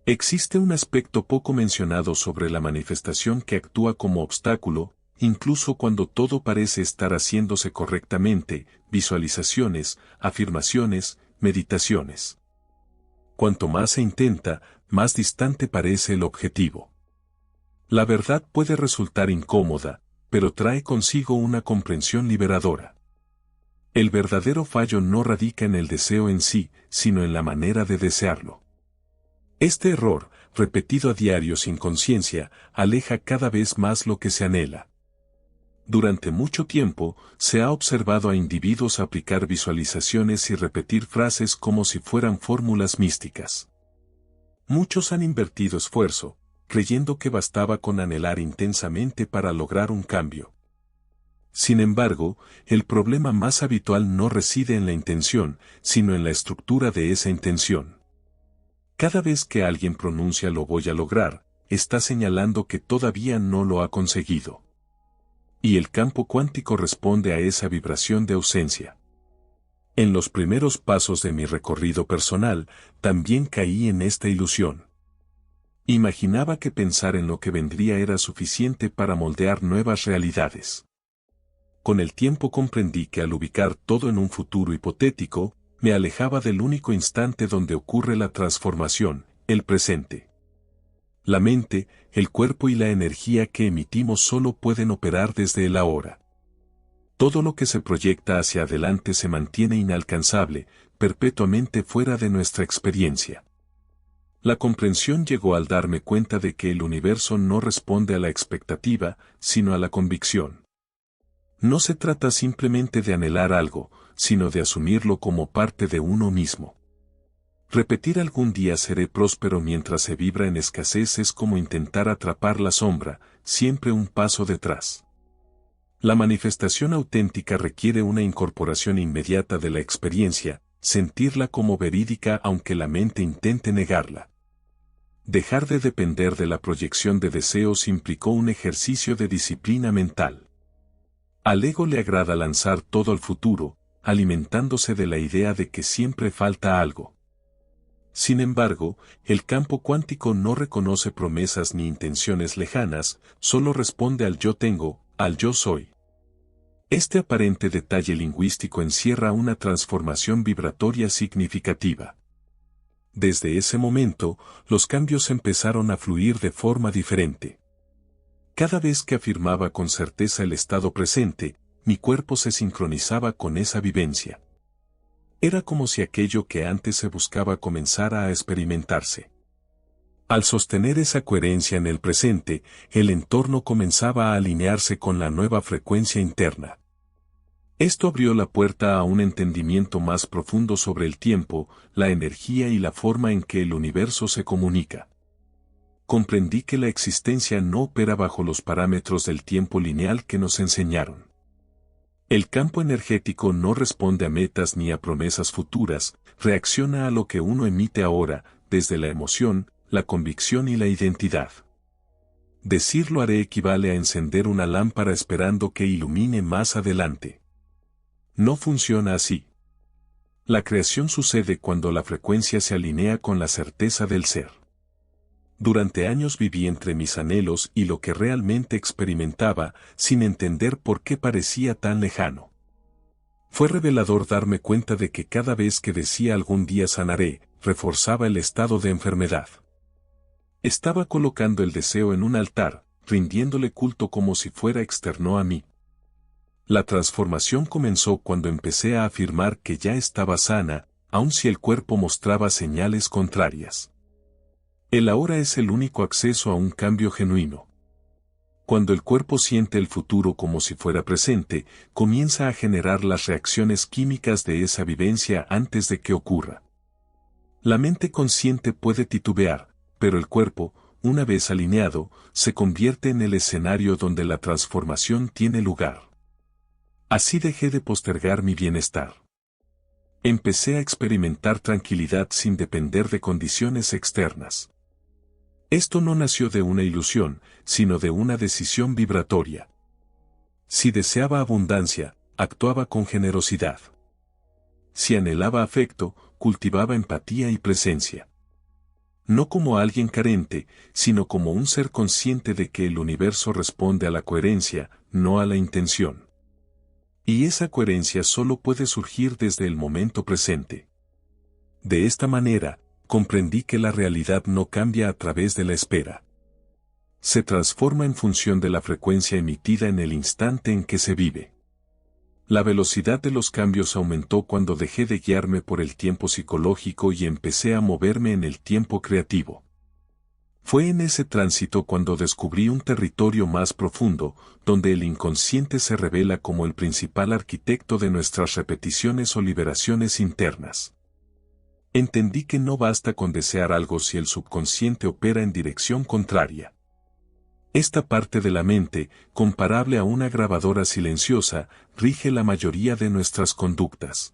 Existe un aspecto poco mencionado sobre la manifestación que actúa como obstáculo, incluso cuando todo parece estar haciéndose correctamente: visualizaciones, afirmaciones, meditaciones. Cuanto más se intenta, más distante parece el objetivo. La verdad puede resultar incómoda, pero trae consigo una comprensión liberadora. El verdadero fallo no radica en el deseo en sí, sino en la manera de desearlo. Este error, repetido a diario sin conciencia, aleja cada vez más lo que se anhela. Durante mucho tiempo, se ha observado a individuos aplicar visualizaciones y repetir frases como si fueran fórmulas místicas. Muchos han invertido esfuerzo, creyendo que bastaba con anhelar intensamente para lograr un cambio. Sin embargo, el problema más habitual no reside en la intención, sino en la estructura de esa intención. Cada vez que alguien pronuncia "lo voy a lograr", está señalando que todavía no lo ha conseguido. Y el campo cuántico responde a esa vibración de ausencia. En los primeros pasos de mi recorrido personal, también caí en esta ilusión. Imaginaba que pensar en lo que vendría era suficiente para moldear nuevas realidades. Con el tiempo comprendí que al ubicar todo en un futuro hipotético, me alejaba del único instante donde ocurre la transformación, el presente. La mente, el cuerpo y la energía que emitimos solo pueden operar desde el ahora. Todo lo que se proyecta hacia adelante se mantiene inalcanzable, perpetuamente fuera de nuestra experiencia. La comprensión llegó al darme cuenta de que el universo no responde a la expectativa, sino a la convicción. No se trata simplemente de anhelar algo, sino de asumirlo como parte de uno mismo. Repetir "algún día seré próspero" mientras se vibra en escasez es como intentar atrapar la sombra, siempre un paso detrás. La manifestación auténtica requiere una incorporación inmediata de la experiencia, sentirla como verídica aunque la mente intente negarla. Dejar de depender de la proyección de deseos implicó un ejercicio de disciplina mental. Al ego le agrada lanzar todo al futuro, alimentándose de la idea de que siempre falta algo. Sin embargo, el campo cuántico no reconoce promesas ni intenciones lejanas, solo responde al yo tengo, al yo soy. Este aparente detalle lingüístico encierra una transformación vibratoria significativa. Desde ese momento, los cambios empezaron a fluir de forma diferente. Cada vez que afirmaba con certeza el estado presente, mi cuerpo se sincronizaba con esa vivencia. Era como si aquello que antes se buscaba comenzara a experimentarse. Al sostener esa coherencia en el presente, el entorno comenzaba a alinearse con la nueva frecuencia interna. Esto abrió la puerta a un entendimiento más profundo sobre el tiempo, la energía y la forma en que el universo se comunica. Comprendí que la existencia no opera bajo los parámetros del tiempo lineal que nos enseñaron. El campo energético no responde a metas ni a promesas futuras, reacciona a lo que uno emite ahora, desde la emoción, la convicción y la identidad. Decir "lo haré" equivale a encender una lámpara esperando que ilumine más adelante. No funciona así. La creación sucede cuando la frecuencia se alinea con la certeza del ser. Durante años viví entre mis anhelos y lo que realmente experimentaba, sin entender por qué parecía tan lejano. Fue revelador darme cuenta de que cada vez que decía "algún día sanaré", reforzaba el estado de enfermedad. Estaba colocando el deseo en un altar, rindiéndole culto como si fuera externo a mí. La transformación comenzó cuando empecé a afirmar que ya estaba sana, aun si el cuerpo mostraba señales contrarias. El ahora es el único acceso a un cambio genuino. Cuando el cuerpo siente el futuro como si fuera presente, comienza a generar las reacciones químicas de esa vivencia antes de que ocurra. La mente consciente puede titubear, pero el cuerpo, una vez alineado, se convierte en el escenario donde la transformación tiene lugar. Así dejé de postergar mi bienestar. Empecé a experimentar tranquilidad sin depender de condiciones externas. Esto no nació de una ilusión, sino de una decisión vibratoria. Si deseaba abundancia, actuaba con generosidad. Si anhelaba afecto, cultivaba empatía y presencia. No como alguien carente, sino como un ser consciente de que el universo responde a la coherencia, no a la intención. Y esa coherencia solo puede surgir desde el momento presente. De esta manera, comprendí que la realidad no cambia a través de la espera. Se transforma en función de la frecuencia emitida en el instante en que se vive. La velocidad de los cambios aumentó cuando dejé de guiarme por el tiempo psicológico y empecé a moverme en el tiempo creativo. Fue en ese tránsito cuando descubrí un territorio más profundo, donde el inconsciente se revela como el principal arquitecto de nuestras repeticiones o liberaciones internas. Entendí que no basta con desear algo si el subconsciente opera en dirección contraria. Esta parte de la mente, comparable a una grabadora silenciosa, rige la mayoría de nuestras conductas.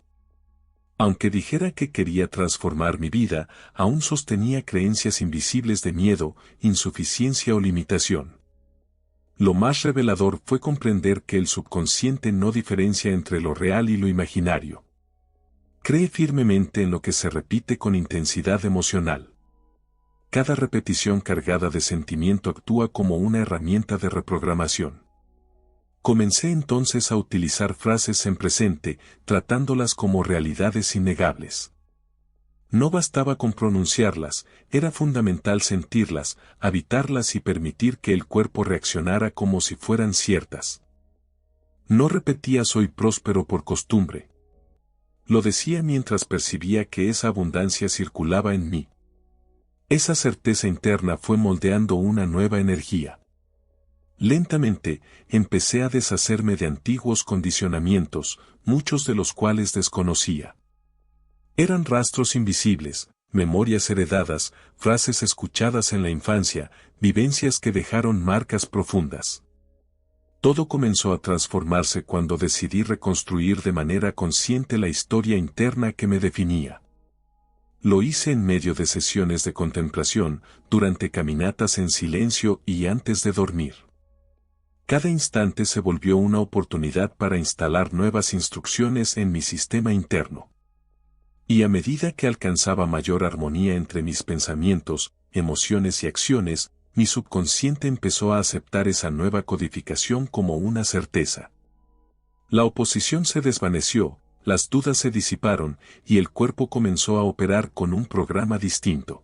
Aunque dijera que quería transformar mi vida, aún sostenía creencias invisibles de miedo, insuficiencia o limitación. Lo más revelador fue comprender que el subconsciente no diferencia entre lo real y lo imaginario. Cree firmemente en lo que se repite con intensidad emocional. Cada repetición cargada de sentimiento actúa como una herramienta de reprogramación. Comencé entonces a utilizar frases en presente, tratándolas como realidades innegables. No bastaba con pronunciarlas, era fundamental sentirlas, habitarlas y permitir que el cuerpo reaccionara como si fueran ciertas. No repetía soy próspero por costumbre. Lo decía mientras percibía que esa abundancia circulaba en mí. Esa certeza interna fue moldeando una nueva energía. Lentamente, empecé a deshacerme de antiguos condicionamientos, muchos de los cuales desconocía. Eran rastros invisibles, memorias heredadas, frases escuchadas en la infancia, vivencias que dejaron marcas profundas. Todo comenzó a transformarse cuando decidí reconstruir de manera consciente la historia interna que me definía. Lo hice en medio de sesiones de contemplación, durante caminatas en silencio y antes de dormir. Cada instante se volvió una oportunidad para instalar nuevas instrucciones en mi sistema interno. Y a medida que alcanzaba mayor armonía entre mis pensamientos, emociones y acciones, mi subconsciente empezó a aceptar esa nueva codificación como una certeza. La oposición se desvaneció, las dudas se disiparon y el cuerpo comenzó a operar con un programa distinto.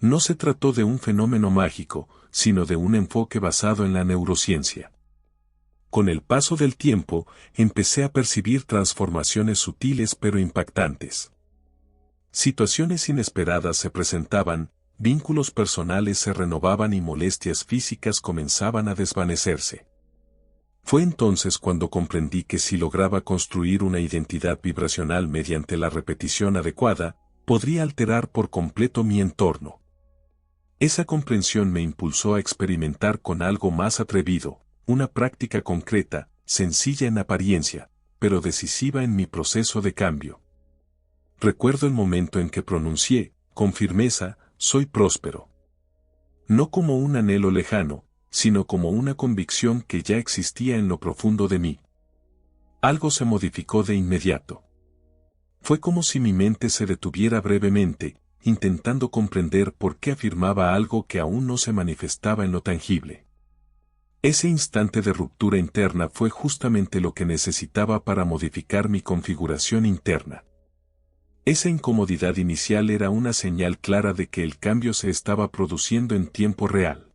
No se trató de un fenómeno mágico, sino de un enfoque basado en la neurociencia. Con el paso del tiempo, empecé a percibir transformaciones sutiles pero impactantes. Situaciones inesperadas se presentaban, vínculos personales se renovaban y molestias físicas comenzaban a desvanecerse. Fue entonces cuando comprendí que si lograba construir una identidad vibracional mediante la repetición adecuada, podría alterar por completo mi entorno. Esa comprensión me impulsó a experimentar con algo más atrevido, una práctica concreta, sencilla en apariencia, pero decisiva en mi proceso de cambio. Recuerdo el momento en que pronuncié, con firmeza, soy próspero. No como un anhelo lejano, sino como una convicción que ya existía en lo profundo de mí. Algo se modificó de inmediato. Fue como si mi mente se detuviera brevemente, intentando comprender por qué afirmaba algo que aún no se manifestaba en lo tangible. Ese instante de ruptura interna fue justamente lo que necesitaba para modificar mi configuración interna. Esa incomodidad inicial era una señal clara de que el cambio se estaba produciendo en tiempo real.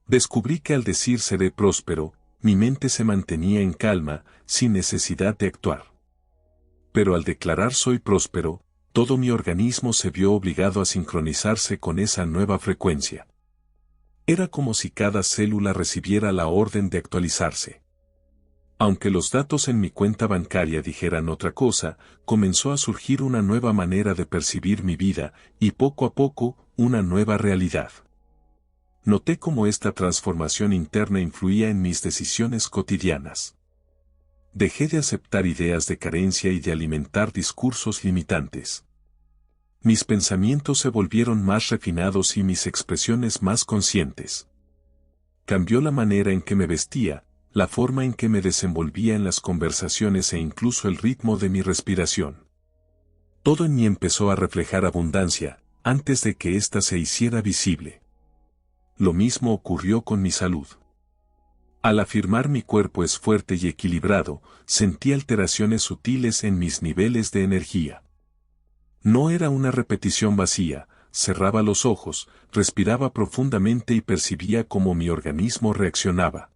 Descubrí que al decir seré próspero, mi mente se mantenía en calma, sin necesidad de actuar. Pero al declarar soy próspero, todo mi organismo se vio obligado a sincronizarse con esa nueva frecuencia. Era como si cada célula recibiera la orden de actualizarse. Aunque los datos en mi cuenta bancaria dijeran otra cosa, comenzó a surgir una nueva manera de percibir mi vida, y poco a poco, una nueva realidad. Noté cómo esta transformación interna influía en mis decisiones cotidianas. Dejé de aceptar ideas de carencia y de alimentar discursos limitantes. Mis pensamientos se volvieron más refinados y mis expresiones más conscientes. Cambió la manera en que me vestía, la forma en que me desenvolvía en las conversaciones e incluso el ritmo de mi respiración. Todo en mí empezó a reflejar abundancia, antes de que ésta se hiciera visible. Lo mismo ocurrió con mi salud. Al afirmar mi cuerpo es fuerte y equilibrado, sentí alteraciones sutiles en mis niveles de energía. No era una repetición vacía, cerraba los ojos, respiraba profundamente y percibía cómo mi organismo reaccionaba.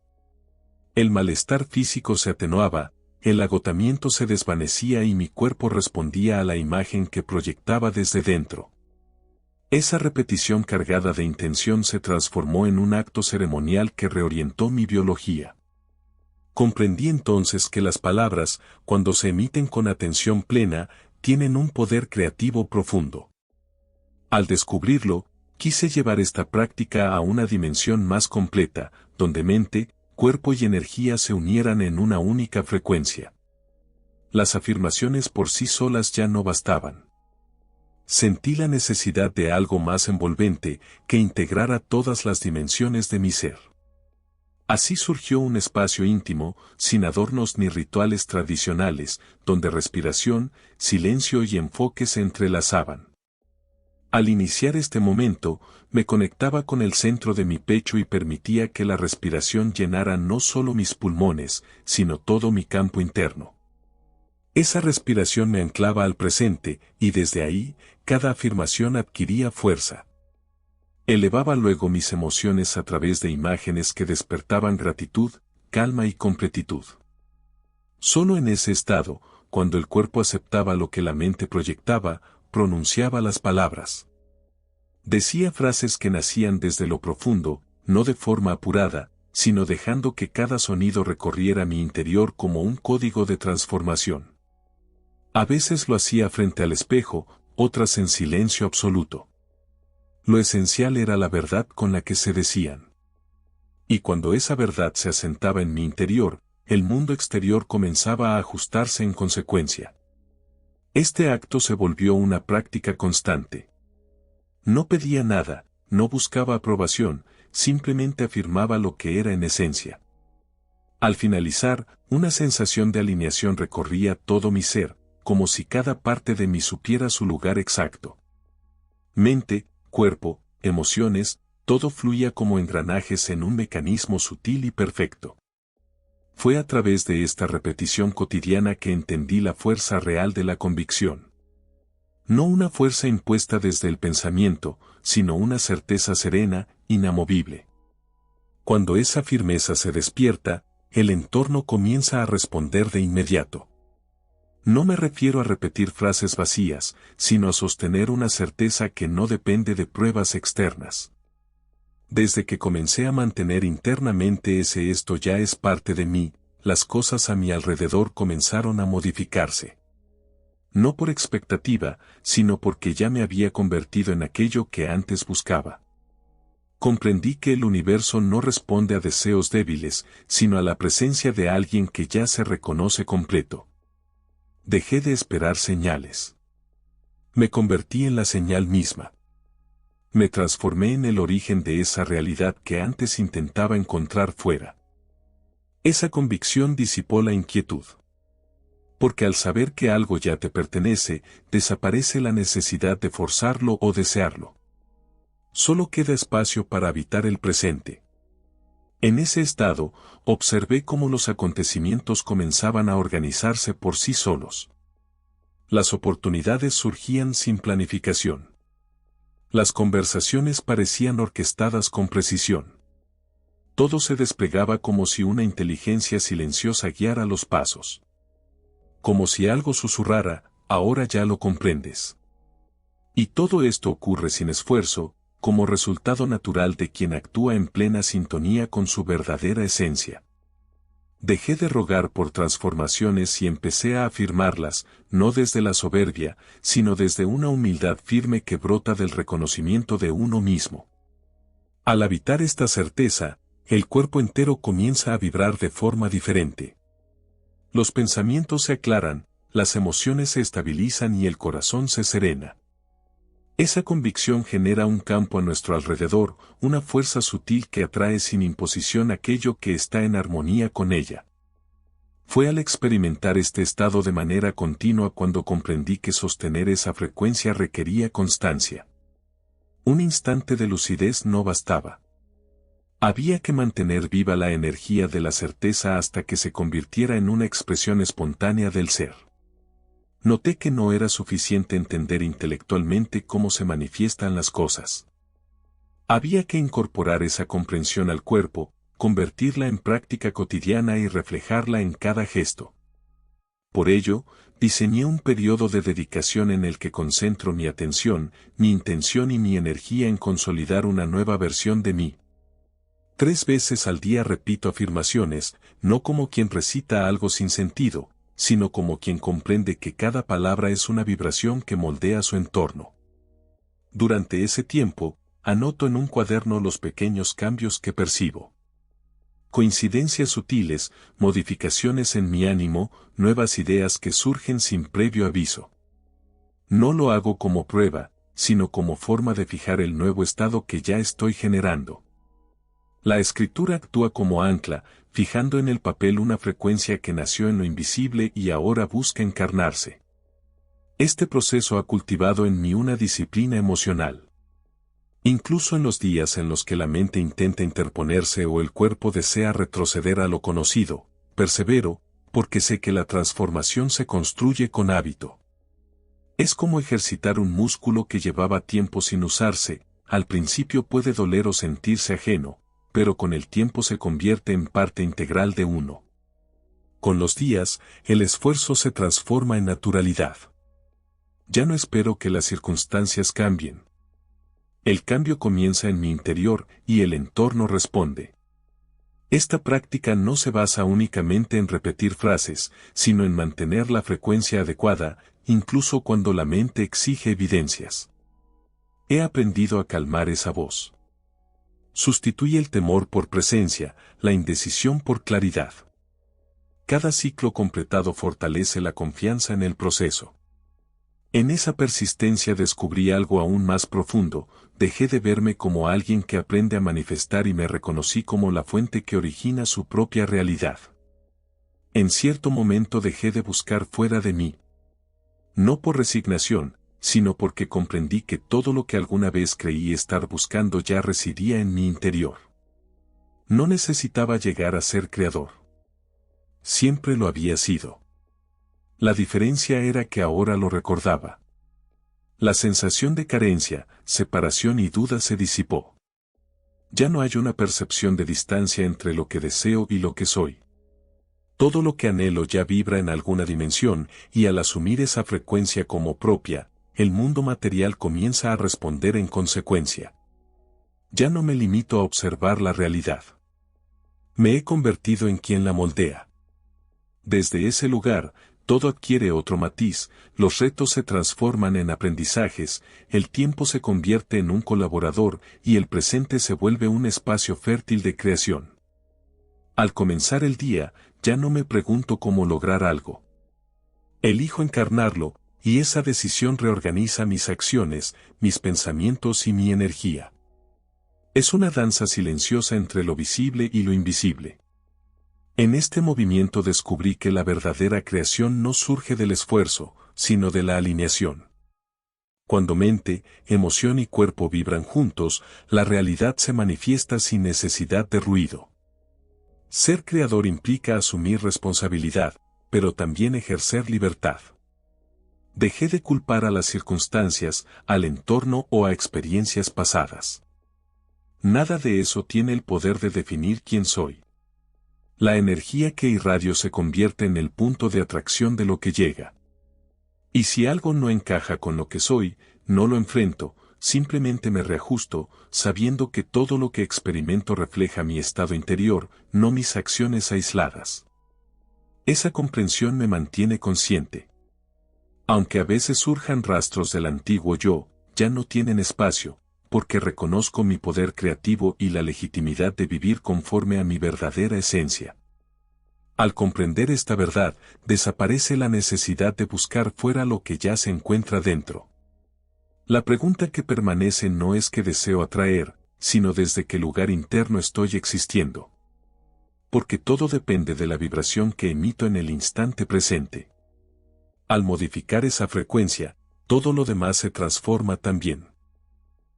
El malestar físico se atenuaba, el agotamiento se desvanecía y mi cuerpo respondía a la imagen que proyectaba desde dentro. Esa repetición cargada de intención se transformó en un acto ceremonial que reorientó mi biología. Comprendí entonces que las palabras, cuando se emiten con atención plena, tienen un poder creativo profundo. Al descubrirlo, quise llevar esta práctica a una dimensión más completa, donde mente, cuerpo y energía se unieran en una única frecuencia. Las afirmaciones por sí solas ya no bastaban. Sentí la necesidad de algo más envolvente que integrara todas las dimensiones de mi ser. Así surgió un espacio íntimo, sin adornos ni rituales tradicionales, donde respiración, silencio y enfoque se entrelazaban. Al iniciar este momento, me conectaba con el centro de mi pecho y permitía que la respiración llenara no solo mis pulmones, sino todo mi campo interno. Esa respiración me anclaba al presente, y desde ahí, cada afirmación adquiría fuerza. Elevaba luego mis emociones a través de imágenes que despertaban gratitud, calma y completitud. Solo en ese estado, cuando el cuerpo aceptaba lo que la mente proyectaba, pronunciaba las palabras. Decía frases que nacían desde lo profundo, no de forma apurada, sino dejando que cada sonido recorriera mi interior como un código de transformación. A veces lo hacía frente al espejo, otras en silencio absoluto. Lo esencial era la verdad con la que se decían. Y cuando esa verdad se asentaba en mi interior, el mundo exterior comenzaba a ajustarse en consecuencia. Este acto se volvió una práctica constante. No pedía nada, no buscaba aprobación, simplemente afirmaba lo que era en esencia. Al finalizar, una sensación de alineación recorría todo mi ser, como si cada parte de mí supiera su lugar exacto. Mente, cuerpo, emociones, todo fluía como engranajes en un mecanismo sutil y perfecto. Fue a través de esta repetición cotidiana que entendí la fuerza real de la convicción. No una fuerza impuesta desde el pensamiento, sino una certeza serena, inamovible. Cuando esa firmeza se despierta, el entorno comienza a responder de inmediato. No me refiero a repetir frases vacías, sino a sostener una certeza que no depende de pruebas externas. Desde que comencé a mantener internamente ese esto ya es parte de mí, las cosas a mi alrededor comenzaron a modificarse. No por expectativa, sino porque ya me había convertido en aquello que antes buscaba. Comprendí que el universo no responde a deseos débiles, sino a la presencia de alguien que ya se reconoce completo. Dejé de esperar señales. Me convertí en la señal misma. Me transformé en el origen de esa realidad que antes intentaba encontrar fuera. Esa convicción disipó la inquietud. Porque al saber que algo ya te pertenece, desaparece la necesidad de forzarlo o desearlo. Solo queda espacio para habitar el presente. En ese estado, observé cómo los acontecimientos comenzaban a organizarse por sí solos. Las oportunidades surgían sin planificación. Las conversaciones parecían orquestadas con precisión. Todo se desplegaba como si una inteligencia silenciosa guiara los pasos. Como si algo susurrara, ahora ya lo comprendes. Y todo esto ocurre sin esfuerzo, como resultado natural de quien actúa en plena sintonía con su verdadera esencia. Dejé de rogar por transformaciones y empecé a afirmarlas, no desde la soberbia, sino desde una humildad firme que brota del reconocimiento de uno mismo. Al habitar esta certeza, el cuerpo entero comienza a vibrar de forma diferente. Los pensamientos se aclaran, las emociones se estabilizan y el corazón se serena. Esa convicción genera un campo a nuestro alrededor, una fuerza sutil que atrae sin imposición aquello que está en armonía con ella. Fue al experimentar este estado de manera continua cuando comprendí que sostener esa frecuencia requería constancia. Un instante de lucidez no bastaba. Había que mantener viva la energía de la certeza hasta que se convirtiera en una expresión espontánea del ser. Noté que no era suficiente entender intelectualmente cómo se manifiestan las cosas. Había que incorporar esa comprensión al cuerpo, convertirla en práctica cotidiana y reflejarla en cada gesto. Por ello, diseñé un periodo de dedicación en el que concentro mi atención, mi intención y mi energía en consolidar una nueva versión de mí. 3 veces al día repito afirmaciones, no como quien recita algo sin sentido, sino como quien comprende que cada palabra es una vibración que moldea su entorno. Durante ese tiempo, anoto en un cuaderno los pequeños cambios que percibo. Coincidencias sutiles, modificaciones en mi ánimo, nuevas ideas que surgen sin previo aviso. No lo hago como prueba, sino como forma de fijar el nuevo estado que ya estoy generando. La escritura actúa como ancla, fijando en el papel una frecuencia que nació en lo invisible y ahora busca encarnarse. Este proceso ha cultivado en mí una disciplina emocional. Incluso en los días en los que la mente intenta interponerse o el cuerpo desea retroceder a lo conocido, persevero, porque sé que la transformación se construye con hábito. Es como ejercitar un músculo que llevaba tiempo sin usarse, al principio puede doler o sentirse ajeno, pero con el tiempo se convierte en parte integral de uno. Con los días, el esfuerzo se transforma en naturalidad. Ya no espero que las circunstancias cambien. El cambio comienza en mi interior y el entorno responde. Esta práctica no se basa únicamente en repetir frases, sino en mantener la frecuencia adecuada, incluso cuando la mente exige evidencias. He aprendido a calmar esa voz. Sustituye el temor por presencia, la indecisión por claridad. Cada ciclo completado fortalece la confianza en el proceso. En esa persistencia descubrí algo aún más profundo, dejé de verme como alguien que aprende a manifestar y me reconocí como la fuente que origina su propia realidad. En cierto momento dejé de buscar fuera de mí. No por resignación, sino porque comprendí que todo lo que alguna vez creí estar buscando ya residía en mi interior. No necesitaba llegar a ser creador. Siempre lo había sido. La diferencia era que ahora lo recordaba. La sensación de carencia, separación y duda se disipó. Ya no hay una percepción de distancia entre lo que deseo y lo que soy. Todo lo que anhelo ya vibra en alguna dimensión, y al asumir esa frecuencia como propia, el mundo material comienza a responder en consecuencia. Ya no me limito a observar la realidad. Me he convertido en quien la moldea. Desde ese lugar, todo adquiere otro matiz, los retos se transforman en aprendizajes, el tiempo se convierte en un colaborador y el presente se vuelve un espacio fértil de creación. Al comenzar el día, ya no me pregunto cómo lograr algo. Elijo encarnarlo, y esa decisión reorganiza mis acciones, mis pensamientos y mi energía. Es una danza silenciosa entre lo visible y lo invisible. En este movimiento descubrí que la verdadera creación no surge del esfuerzo, sino de la alineación. Cuando mente, emoción y cuerpo vibran juntos, la realidad se manifiesta sin necesidad de ruido. Ser creador implica asumir responsabilidad, pero también ejercer libertad. Dejé de culpar a las circunstancias, al entorno o a experiencias pasadas. Nada de eso tiene el poder de definir quién soy. La energía que irradio se convierte en el punto de atracción de lo que llega. Y si algo no encaja con lo que soy, no lo enfrento, simplemente me reajusto, sabiendo que todo lo que experimento refleja mi estado interior, no mis acciones aisladas. Esa comprensión me mantiene consciente. Aunque a veces surjan rastros del antiguo yo, ya no tienen espacio, porque reconozco mi poder creativo y la legitimidad de vivir conforme a mi verdadera esencia. Al comprender esta verdad, desaparece la necesidad de buscar fuera lo que ya se encuentra dentro. La pregunta que permanece no es qué deseo atraer, sino desde qué lugar interno estoy existiendo. Porque todo depende de la vibración que emito en el instante presente. Al modificar esa frecuencia, todo lo demás se transforma también.